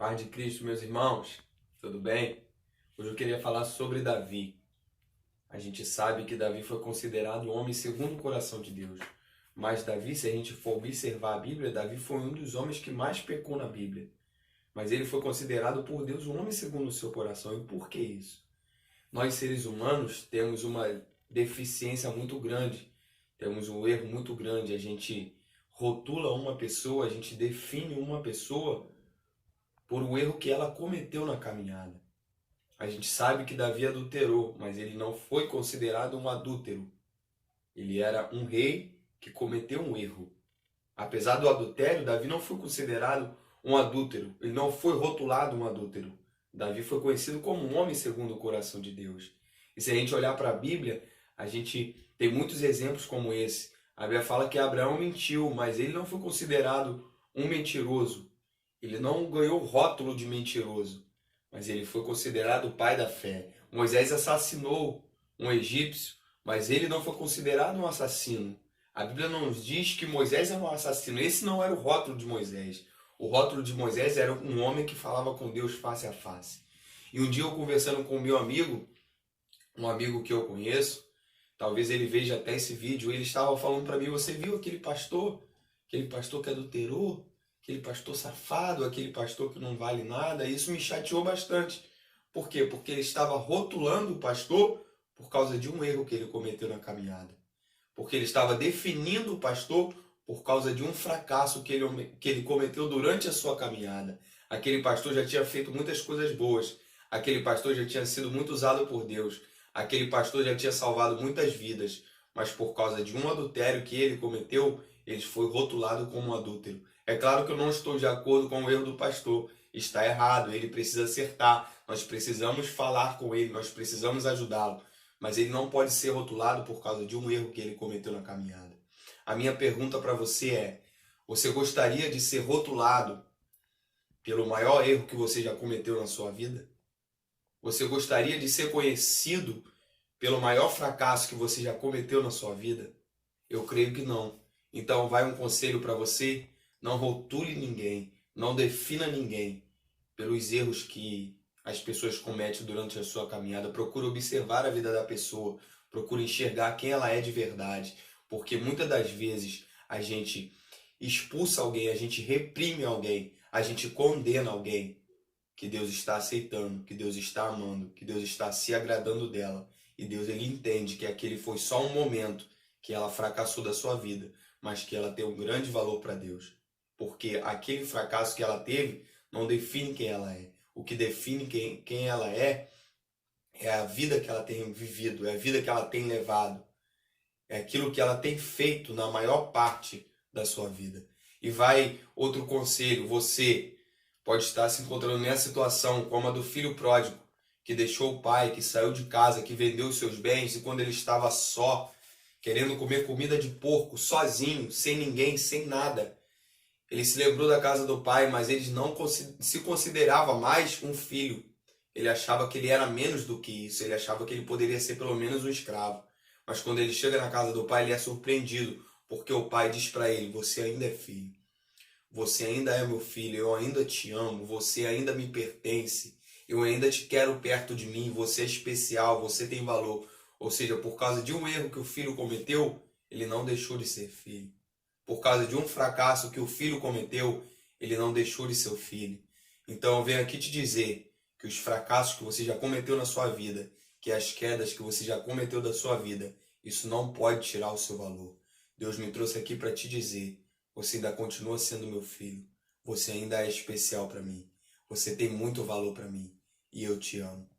Paz de Cristo, meus irmãos, tudo bem? Hoje eu queria falar sobre Davi. A gente sabe que Davi foi considerado um homem segundo o coração de Deus. Mas Davi, se a gente for observar a Bíblia, Davi foi um dos homens que mais pecou na Bíblia. Mas ele foi considerado por Deus um homem segundo o seu coração. E por que isso? Nós, seres humanos, temos uma deficiência muito grande. Temos um erro muito grande. A gente rotula uma pessoa, a gente define uma pessoa por o erro que ela cometeu na caminhada. A gente sabe que Davi adulterou, mas ele não foi considerado um adúltero. Ele era um rei que cometeu um erro. Apesar do adultério, Davi não foi considerado um adúltero. Ele não foi rotulado um adúltero. Davi foi conhecido como um homem segundo o coração de Deus. E se a gente olhar para a Bíblia, a gente tem muitos exemplos como esse. A Bíblia fala que Abraão mentiu, mas ele não foi considerado um mentiroso. Ele não ganhou o rótulo de mentiroso, mas ele foi considerado o pai da fé. Moisés assassinou um egípcio, mas ele não foi considerado um assassino. A Bíblia não nos diz que Moisés era um assassino. Esse não era o rótulo de Moisés. O rótulo de Moisés era um homem que falava com Deus face a face. E um dia eu conversando com o meu amigo, um amigo que eu conheço, talvez ele veja até esse vídeo, ele estava falando para mim: você viu aquele pastor? Aquele pastor que adulterou? Aquele pastor safado, aquele pastor que não vale nada? E isso me chateou bastante. Por quê? Porque ele estava rotulando o pastor por causa de um erro que ele cometeu na caminhada. Porque ele estava definindo o pastor por causa de um fracasso que ele cometeu durante a sua caminhada. Aquele pastor já tinha feito muitas coisas boas. Aquele pastor já tinha sido muito usado por Deus. Aquele pastor já tinha salvado muitas vidas. Mas por causa de um adultério que ele cometeu, ele foi rotulado como um adúltero. É claro que eu não estou de acordo com o erro do pastor. Está errado, ele precisa acertar. Nós precisamos falar com ele, nós precisamos ajudá-lo. Mas ele não pode ser rotulado por causa de um erro que ele cometeu na caminhada. A minha pergunta para você é: você gostaria de ser rotulado pelo maior erro que você já cometeu na sua vida? Você gostaria de ser conhecido pelo maior fracasso que você já cometeu na sua vida? Eu creio que não. Então vai um conselho para você: não rotule ninguém, não defina ninguém pelos erros que as pessoas cometem durante a sua caminhada. Procure observar a vida da pessoa, procure enxergar quem ela é de verdade, porque muitas das vezes a gente expulsa alguém, a gente reprime alguém, a gente condena alguém que Deus está aceitando, que Deus está amando, que Deus está se agradando dela. E Deus, ele entende que aquele foi só um momento que ela fracassou da sua vida, mas que ela tem um grande valor para Deus. Porque aquele fracasso que ela teve não define quem ela é. O que define quem ela é a vida que ela tem vivido, é a vida que ela tem levado, é aquilo que ela tem feito na maior parte da sua vida. E vai outro conselho: você pode estar se encontrando nessa situação como a do filho pródigo, que deixou o pai, que saiu de casa, que vendeu os seus bens, e quando ele estava só, querendo comer comida de porco, sozinho, sem ninguém, sem nada, ele se lembrou da casa do pai, mas ele não se considerava mais um filho. Ele achava que ele era menos do que isso, ele achava que ele poderia ser pelo menos um escravo. Mas quando ele chega na casa do pai, ele é surpreendido, porque o pai diz para ele: você ainda é filho. Você ainda é meu filho, eu ainda te amo, você ainda me pertence, eu ainda te quero perto de mim, você é especial, você tem valor. Ou seja, por causa de um erro que o filho cometeu, ele não deixou de ser filho. Por causa de um fracasso que o filho cometeu, ele não deixou de ser filho. Então eu venho aqui te dizer que os fracassos que você já cometeu na sua vida, que as quedas que você já cometeu da sua vida, isso não pode tirar o seu valor. Deus me trouxe aqui para te dizer: você ainda continua sendo meu filho. Você ainda é especial para mim. Você tem muito valor para mim. E eu te amo.